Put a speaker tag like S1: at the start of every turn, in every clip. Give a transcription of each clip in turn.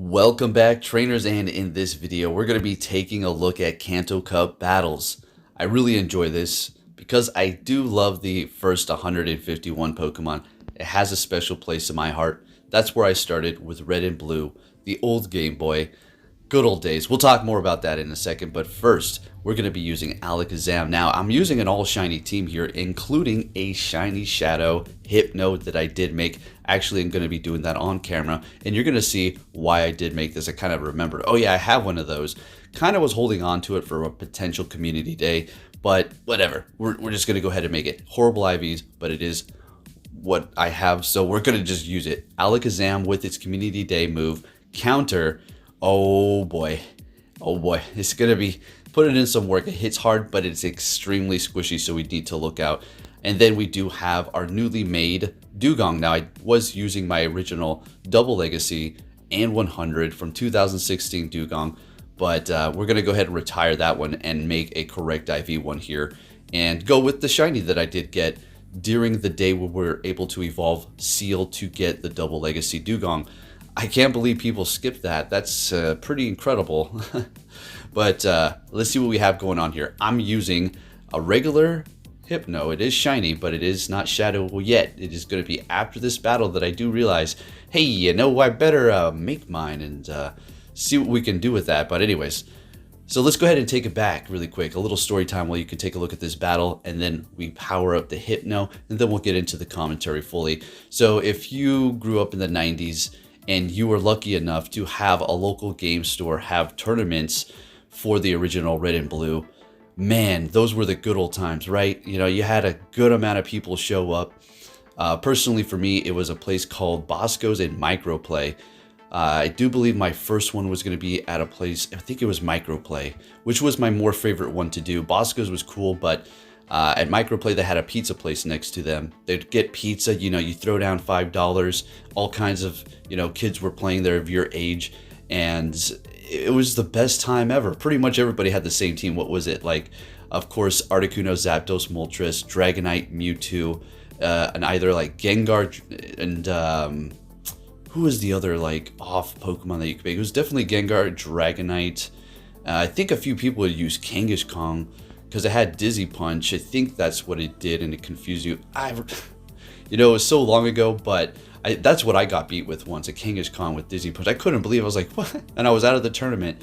S1: Welcome back, trainers, and in this video we're going to be taking a look at Kanto Cup battles. I really enjoy this because I do love the first 151 Pokemon. It has a special place in my heart. That's where I started with Red and Blue, the old Game Boy. Good old days. We'll talk more about that in a second, but first, we're going to be using Alakazam. Now, I'm using an all-shiny team here, including a shiny Shadow Hypno that I did make. Actually, I'm going to be doing that on camera, and you're going to see why I did make this. I kind of remembered, oh yeah, I have one of those. Kind of was holding on to it for a potential community day, but whatever. We're just going to go ahead and make it. Horrible IVs, but it is what I have, so we're going to just use it. Alakazam with its community day move, counter. Oh boy, it's gonna be putting in some work. It hits hard, but it's extremely squishy, so we need to look out. And then we do have our newly made Dugong. Now, I was using my original Double Legacy and 100 from 2016 Dugong, but we're gonna go ahead and retire that one and make a correct IV one here and go with the shiny that I did get during the day when we were able to evolve Seal to get the Double Legacy Dugong. I can't believe people skipped that. That's pretty incredible. But let's see what we have going on here. I'm using a regular Hypno. It is shiny, but it is not Shadow yet. It is going to be after this battle that I do realize, hey, you know, I better make mine and see what we can do with that. But anyways, so let's go ahead and take it back really quick. A little story time while you can take a look at this battle, and then we power up the Hypno, and then we'll get into the commentary fully. So if you grew up in the 90s, and you were lucky enough to have a local game store have tournaments for the original Red and Blue, man, those were the good old times, right? You know, you had a good amount of people show up. Personally, for me, it was a place called Bosco's in Microplay. I do believe my first one was going to be at a place, I think it was Microplay, which was my more favorite one to do. Bosco's was cool, but at Microplay, they had a pizza place next to them. They'd get pizza, you know, you throw down $5. All kinds of, you know, kids were playing there of your age, and it was the best time ever. Pretty much everybody had the same team. What was it? Like, of course, Articuno, Zapdos, Moltres, Dragonite, Mewtwo, and either like Gengar and who was the other like off Pokemon that you could make? It was definitely Gengar, Dragonite. I think a few people would use Kangaskhan, because it had Dizzy Punch. I think that's what it did, and it confused you. You know, it was so long ago, but that's what I got beat with once, a Kangaskhan with Dizzy Punch. I couldn't believe it. I was like, what? And I was out of the tournament.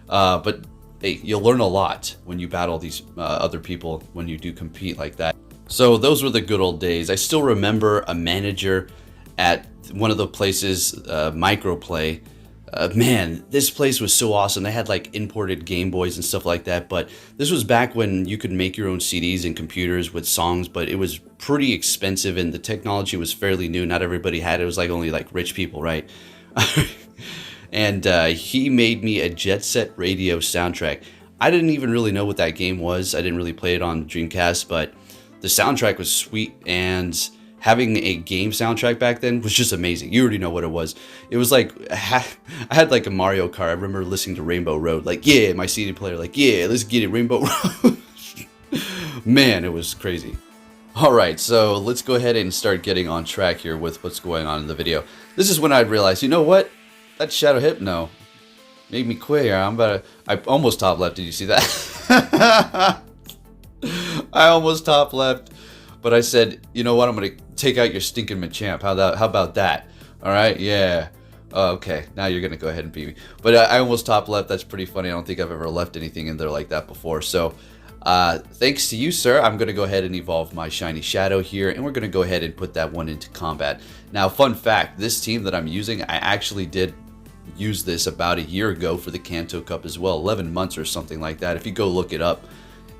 S1: But hey, you'll learn a lot when you battle these other people, when you do compete like that. So those were the good old days. I still remember a manager at one of the places, Microplay. Man, this place was so awesome. They had like imported Game Boys and stuff like that, but this was back when you could make your own CDs and computers with songs, but it was pretty expensive and the technology was fairly new. Not everybody had it. It was like only like rich people, right? And he made me a Jet Set Radio soundtrack. I didn't even really know what that game was. I didn't really play it on Dreamcast, but the soundtrack was sweet, and having a game soundtrack back then was just amazing. You already know what it was. It was like, I had like a Mario Kart. I remember listening to Rainbow Road, like, yeah, my CD player, like, yeah, let's get it, Rainbow Road. Man, it was crazy. All right, so let's go ahead and start getting on track here with what's going on in the video. This is when I realized, you know what? That Shadow Hypno made me quit. I almost top left. Did you see that? I almost top left. But I said, you know what? I'm going to take out your stinking Machamp. How about that? All right? Yeah. Okay. Now you're going to go ahead and beat me. But I almost top left. That's pretty funny. I don't think I've ever left anything in there like that before. So thanks to you, sir. I'm going to go ahead and evolve my shiny Shadow here. And we're going to go ahead and put that one into combat. Now, fun fact. This team that I'm using, I actually did use this about a year ago for the Kanto Cup as well. 11 months or something like that. If you go look it up.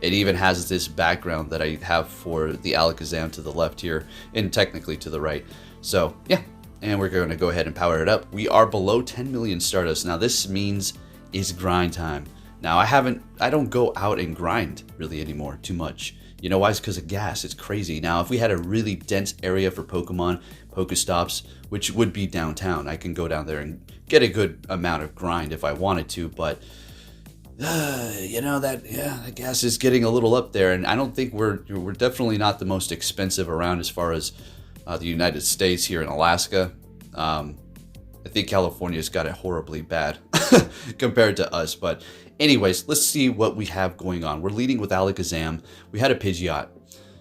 S1: It even has this background that I have for the Alakazam to the left here, and technically to the right. So, yeah, and we're going to go ahead and power it up. We are below 10 million Stardust. Now, this means it's grind time. Now, I don't go out and grind really anymore too much. You know why? It's because of gas. It's crazy. Now, if we had a really dense area for Pokemon, Pokestops, which would be downtown, I can go down there and get a good amount of grind if I wanted to, but you know, that gas is getting a little up there, and I don't think we're definitely not the most expensive around as far as the United States here in Alaska. I I think California's got it horribly bad compared to us. But anyways, let's see what we have going on. We're leading with Alakazam. We had a Pidgeot.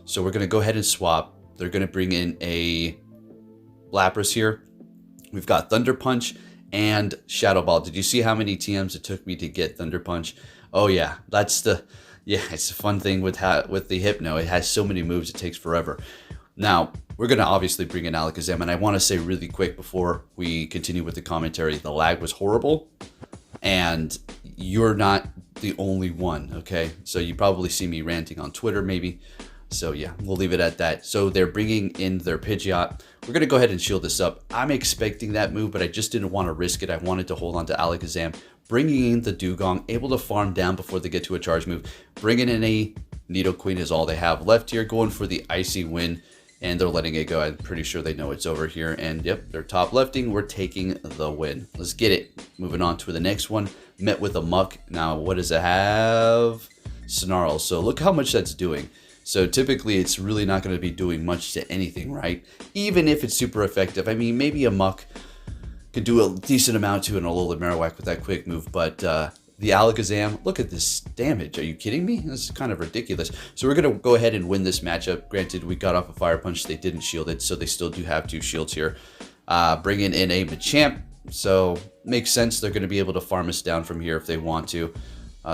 S1: So we're going to go ahead and swap. They're going to bring in a Lapras here. We've got Thunder Punch and Shadow Ball. Did you see how many TMs it took me to get Thunder Punch? Oh yeah, it's a fun thing with the Hypno. It has so many moves, it takes forever. Now, we're going to obviously bring in Alakazam, and I want to say really quick before we continue with the commentary, the lag was horrible, and you're not the only one, okay? So you probably see me ranting on Twitter maybe. So yeah, we'll leave it at that. So they're bringing in their Pidgeot. We're going to go ahead and shield this up. I'm expecting that move, but I just didn't want to risk it. I wanted to hold on to Alakazam. Bringing in the Dugong, able to farm down before they get to a charge move. Bringing in a Nidoqueen is all they have left here. Going for the Icy Wind, and they're letting it go. I'm pretty sure they know it's over here. And yep, they're top lefting. We're taking the win. Let's get it. Moving on to the next one. Met with a Muck. Now, what does it have? Snarl. So look how much that's doing. So typically it's really not going to be doing much to anything, right? Even if it's super effective. I mean, maybe a Muck could do a decent amount to an Alola Marowak with that quick move, but the Alakazam, look at this damage. Are you kidding me? This is kind of ridiculous. So we're going to go ahead and win this matchup. Granted, we got off a Fire Punch. They didn't shield it, so they still do have 2 shields here. Bringing in a Machamp, so makes sense. They're going to be able to farm us down from here if they want to.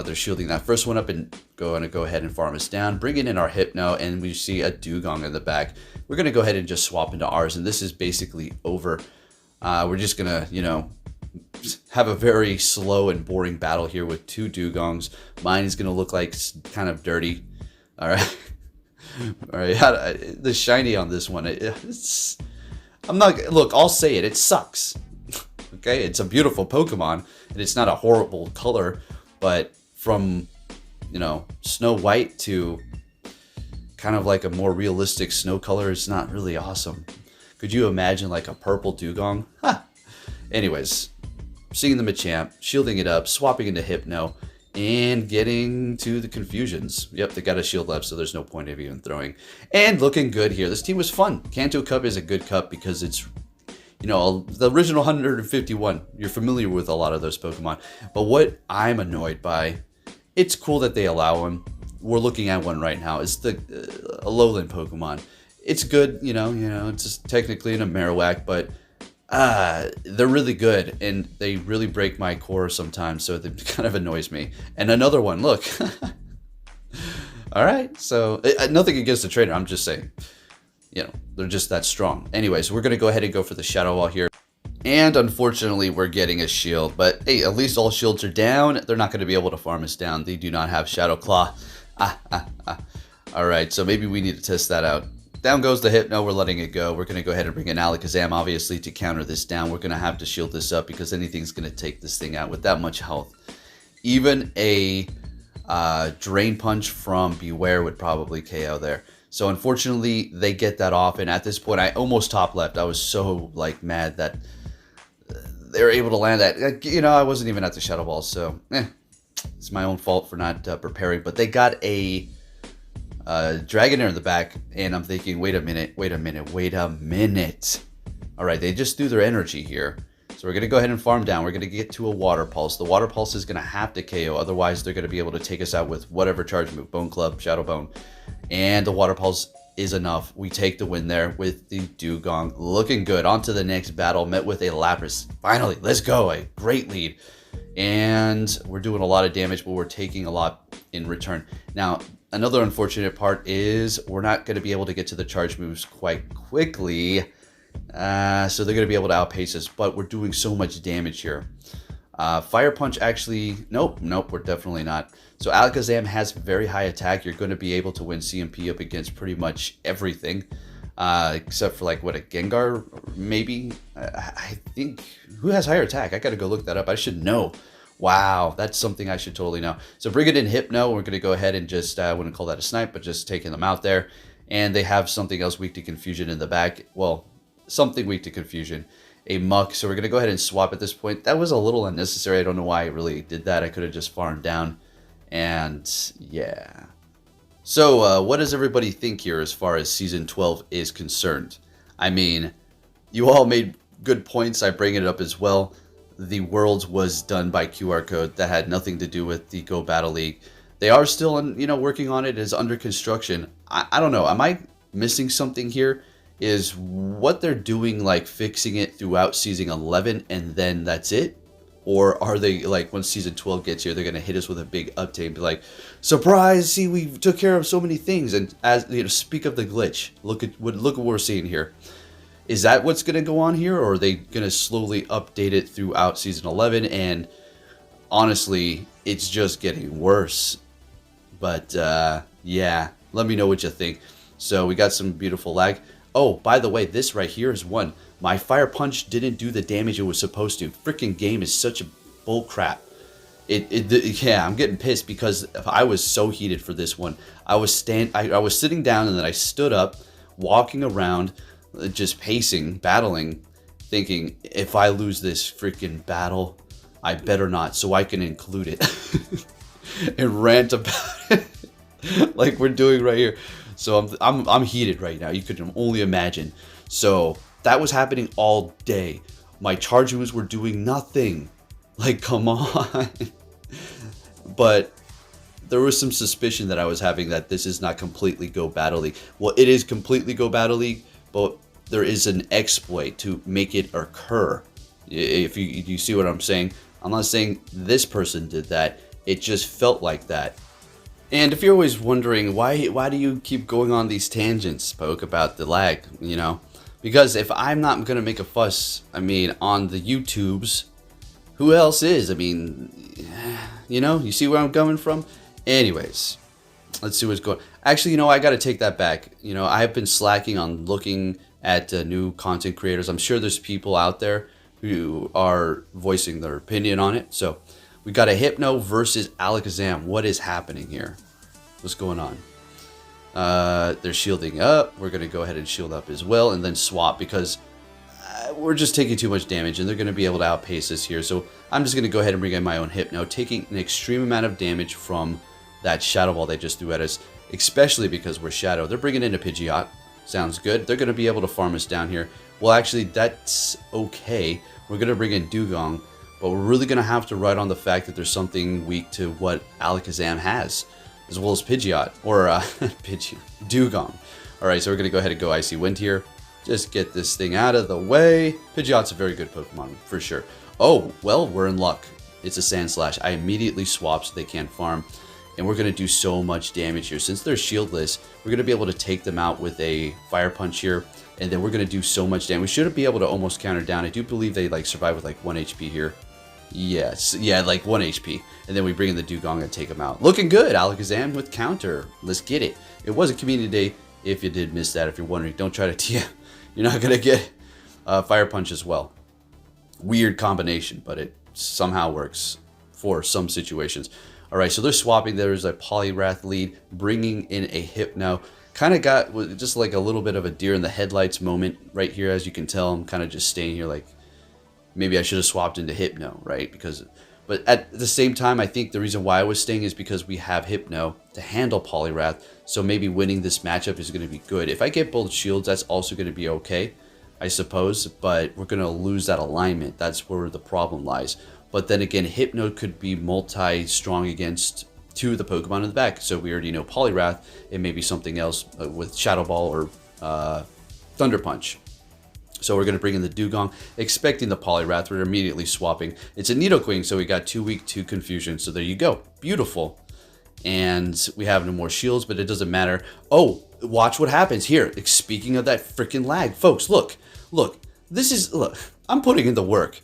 S1: They're shielding that first one up and going to go ahead and farm us down. Bringing in our Hypno, and we see a Dugong in the back. We're going to go ahead and just swap into ours, and this is basically over. We're just going to, you know, have a very slow and boring battle here with 2 Dugongs. Mine is going to look like kind of dirty. All right. All right. The shiny on this one, look, I'll say it. It sucks. Okay. It's a beautiful Pokemon, and it's not a horrible color, but from, you know, Snow White to kind of like a more realistic snow color is not really awesome. Could you imagine like a purple Dugong? Huh. Anyways, seeing the Machamp, shielding it up, swapping into Hypno, and getting to the confusions. Yep, they got a shield left, so there's no point of even throwing. And looking good here. This team was fun. Kanto Cup is a good cup because it's, you know, the original 151. You're familiar with a lot of those Pokemon. But what I'm annoyed by, it's cool that they allow them. We're looking at one right now. It's the Alolan Pokemon. It's good, you know, it's just technically in a Marowak, but they're really good, and they really break my core sometimes, so it kind of annoys me. And another one, look. All right, so nothing against the trainer. I'm just saying, you know, they're just that strong. Anyways, we're going to go ahead and go for the Shadow Wall here. And unfortunately, we're getting a shield. But hey, at least all shields are down. They're not going to be able to farm us down. They do not have Shadow Claw. All right, so maybe we need to test that out. Down goes the Hypno. We're letting it go. We're going to go ahead and bring in Alakazam, obviously, to counter this down. We're going to have to shield this up because anything's going to take this thing out with that much health. Even a Drain Punch from Beware would probably KO there. So unfortunately, they get that off. And at this point, I almost top left. I was so like mad that they were able to land that. You know, I wasn't even at the Shadow Ball, so it's my own fault for not preparing. But they got a Dragonair in the back, and I'm thinking, wait a minute. All right, they just threw their energy here. So we're going to go ahead and farm down. We're going to get to a Water Pulse. The Water Pulse is going to have to KO. Otherwise, they're going to be able to take us out with whatever charge move. Bone Club, Shadow Bone. And the Water Pulse is enough. We take the win there with the Dugong. Looking good. On to the next battle. Met with a Lapras. Finally, let's go. A great lead. And we're doing a lot of damage, but we're taking a lot in return. Now, another unfortunate part is we're not going to be able to get to the charge moves quite quickly. So they're going to be able to outpace us, but we're doing so much damage here. Fire Punch actually, nope, we're definitely not. So Alakazam has very high attack. You're going to be able to win CMP up against pretty much everything, except for like, what, a Gengar, maybe? I think, who has higher attack? I got to go look that up. I should know. Wow, that's something I should totally know. So bring it in Hypno. We're going to go ahead and just, I wouldn't call that a snipe, but just taking them out there. And they have something else weak to Confusion in the back. Well, something weak to Confusion. A Muck. So we're going to go ahead and swap at this point. That was a little unnecessary. I don't know why I really did that. I could have just farmed down. And yeah. So what does everybody think here as far as Season 12 is concerned? I mean, you all made good points. I bring it up as well. The Worlds was done by QR code. That had nothing to do with the Go Battle League. They are still, working on it. It's under construction. I don't know. Am I missing something here? Is what they're doing like fixing it throughout season 11 and then that's it? Or are they like, when season 12 gets here, they're going to hit us with a big update and be like, surprise, see, we took care of so many things. And as speak of the glitch, look at what we're seeing here. Is that what's going to go on here? Or are they going to slowly update it throughout season 11? And honestly, it's just getting worse. But yeah, let me know what you think. So we got some beautiful lag. Oh, by the way, this right here is one. My Fire Punch didn't do the damage it was supposed to. Freaking game is such a bull crap. Yeah, I'm getting pissed because I was so heated for this one. I was sitting down and then I stood up, walking around, just pacing, battling, thinking if I lose this freaking battle, I better not, so I can include it and rant about it like we're doing right here. So I'm heated right now. You could only imagine. So that was happening all day. My charge moves were doing nothing. Like, come on. But there was some suspicion that I was having that this is not completely Go Battle League. Well, it is completely Go Battle League, but there is an exploit to make it occur. If you see what I'm saying, I'm not saying this person did that. It just felt like that. And if you're always wondering why do you keep going on these tangents, Poke, about the lag, Because if I'm not going to make a fuss, on the YouTubes, who else is? You see where I'm coming from? Anyways, let's see what's going on. Actually, I got to take that back. I have been slacking on looking at new content creators. I'm sure there's people out there who are voicing their opinion on it. So we got a Hypno versus Alakazam. What is happening here? What's going on? They're shielding up. We're going to go ahead and shield up as well and then swap because we're just taking too much damage and they're going to be able to outpace us here. So I'm just going to go ahead and bring in my own Hypno, taking an extreme amount of damage from that Shadow Ball they just threw at us, especially because we're Shadow. They're bringing in a Pidgeot. Sounds good. They're going to be able to farm us down here. Well, actually, that's okay. We're going to bring in Dugong, but we're really going to have to ride on the fact that there's something weak to what Alakazam has, as well as Pidgeot, or Dugong. Alright, so we're going to go ahead and go Icy Wind here. Just get this thing out of the way. Pidgeot's a very good Pokemon, for sure. Oh, well, we're in luck. It's a Sand Slash. I immediately swap so they can't farm. And we're going to do so much damage here. Since they're shieldless, we're going to be able to take them out with a Fire Punch here. And then we're going to do so much damage. We should be able to almost counter down. I do believe they survive with 1 HP here. Yes, yeah, 1 HP. And then we bring in the Dugong and take them out. Looking good, Alakazam with counter. Let's get it. It was a community day. If you did miss that, if you're wondering, don't try to TM. You're not going to get Fire Punch as well. Weird combination, but it somehow works for some situations. Alright, so they're swapping. There's a Poliwrath lead, bringing in a Hypno. Kind of got just like a little bit of a deer in the headlights moment right here. As you can tell, I'm kind of just staying here like, maybe I should have swapped into Hypno, right? But at the same time, I think the reason why I was staying is because we have Hypno to handle Poliwrath. So maybe winning this matchup is going to be good. If I get both shields, that's also going to be okay, I suppose. But we're going to lose that alignment. That's where the problem lies. But then again, Hypno could be multi-strong against two of the Pokemon in the back. So we already know Poliwrath. It may be something else with Shadow Ball or Thunder Punch. So we're going to bring in the Dugong, expecting the Poliwrath. We're immediately swapping. It's a Nidoqueen, so we got 2 weak, 2 confusion. So there you go. Beautiful. And we have no more shields, but it doesn't matter. Oh, watch what happens here. Speaking of that freaking lag, folks, look. Look, I'm putting in the work.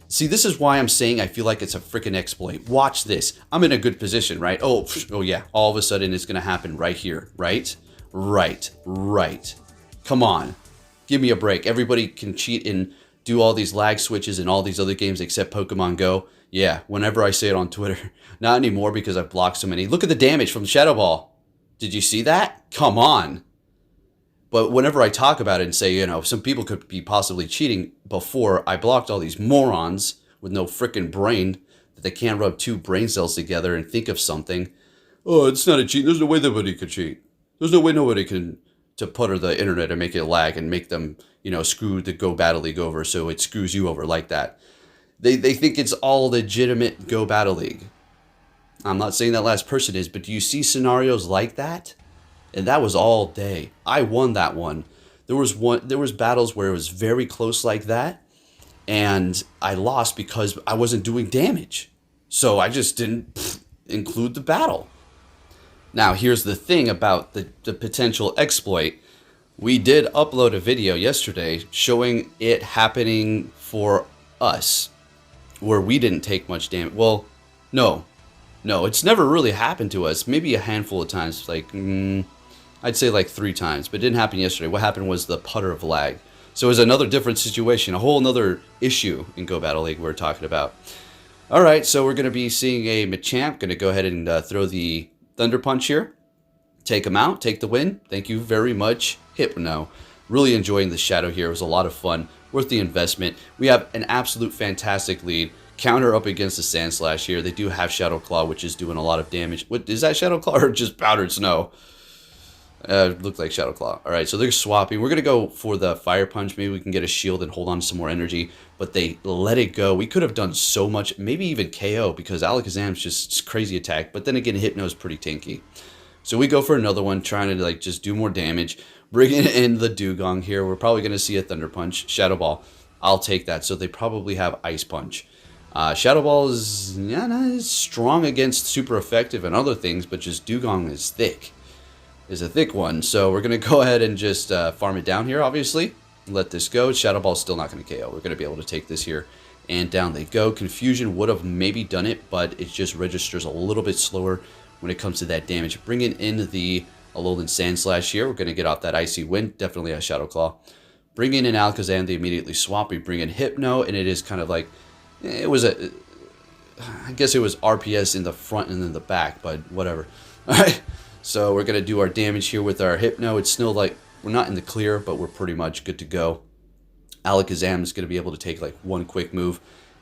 S1: See, this is why I'm saying I feel like it's a freaking exploit. Watch this. I'm in a good position, right? Oh yeah. All of a sudden, it's going to happen right here, right? Right. Come on. Give me a break. Everybody can cheat and do all these lag switches in all these other games except Pokemon Go. Yeah, whenever I say it on Twitter. Not anymore because I've blocked so many. Look at the damage from Shadow Ball. Did you see that? Come on. But whenever I talk about it and say, some people could be possibly cheating before, I blocked all these morons with no freaking brain that they can't rub 2 brain cells together and think of something. Oh, it's not a cheat. There's no way nobody could cheat. There's no way nobody can to putter the internet and make it lag and make them, you know, screw the Go Battle League over, so it screws you over like that. They think it's all legitimate Go Battle League. I'm not saying that last person is, but do you see scenarios like that? And that was all day. I won that one. There was battles where it was very close like that, and I lost because I wasn't doing damage. So I just didn't include the battle. Now, here's the thing about the potential exploit. We did upload a video yesterday showing it happening for us, where we didn't take much damage. Well, no, it's never really happened to us. Maybe a handful of times, like, I'd say like 3 times, but it didn't happen yesterday. What happened was the putter of lag. So it was another different situation, a whole another issue in Go Battle League we're talking about. All right, so we're going to be seeing a Machamp. Going to go ahead and throw the Thunder Punch here. Take him out, take the win. Thank you very much, Hypno. Really enjoying the Shadow here. It was a lot of fun, worth the investment. We have an absolute fantastic lead. Counter up against the Sand Slash here. They do have Shadow Claw, which is doing a lot of damage. What is that, Shadow Claw or just Powdered Snow? Looked like Shadow Claw. All right, so they're swapping. We're going to go for the Fire Punch. Maybe we can get a shield and hold on to some more energy, but they let it go. We could have done so much, maybe even KO, because Alakazam's just crazy attack, but then again, Hypno's pretty tanky. So we go for another one, trying to like just do more damage. Bringing in the Dugong here. We're probably going to see a Thunder Punch. Shadow Ball. I'll take that. So they probably have Ice Punch. Shadow Ball is not as strong against super effective and other things, but just Dugong is thick. Is a thick one. So we're going to go ahead and just farm it down here, obviously. Let this go. Shadow Ball's still not going to KO. We're going to be able to take this here. And down they go. Confusion would have maybe done it, but it just registers a little bit slower when it comes to that damage. Bringing in the Alolan Sand Slash here. We're going to get off that Icy Wind. Definitely a Shadow Claw. Bringing in Alakazam, they immediately swap. We bring in Hypno, and it is kind of like, it was a, I guess it was RPS in the front and in the back, but whatever. All right. So we're going to do our damage here with our Hypno. It's still like, we're not in the clear, but we're pretty much good to go. Alakazam is going to be able to take like one quick move,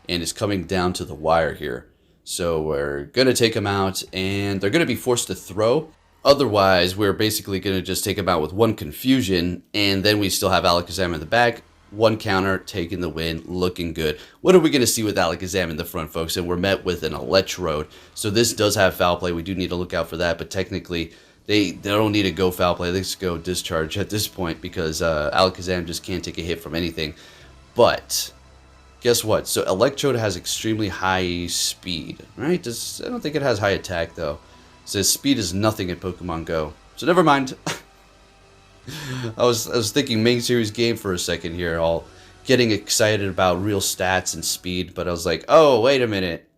S1: and it's coming down to the wire here. So we're going to take him out, and they're going to be forced to throw. Otherwise, we're basically going to just take him out with one Confusion, and then we still have Alakazam in the back. One counter, taking the win, looking good. What are we going to see with Alakazam in the front, folks? And we're met with an Electrode. So this does have Foul Play. We do need to look out for that, but technically, they don't need to go Foul Play. They just go Discharge at this point because Alakazam just can't take a hit from anything. But guess what? So Electrode has extremely high speed, right? I don't think it has high attack, though. It says speed is nothing in Pokemon Go. So never mind. I was thinking main series game for a second here, all getting excited about real stats and speed, but I was like, oh, wait a minute.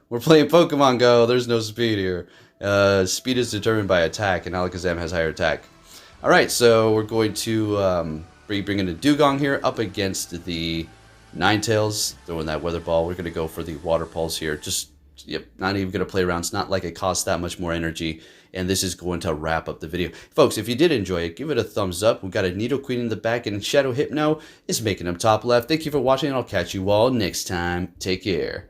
S1: We're playing Pokemon Go. There's no speed here. Speed is determined by attack, and Alakazam has higher attack. All right, so we're going to bring in a Dugong here up against the Ninetales, throwing that Weather Ball. We're going to go for the Water Pulse here. Just, yep, not even going to play around. It's not like it costs that much more energy. And this is going to wrap up the video. Folks, if you did enjoy it, give it a thumbs up. We've got a Nidoqueen in the back, and Shadow Hypno is making them top left. Thank you for watching, and I'll catch you all next time. Take care.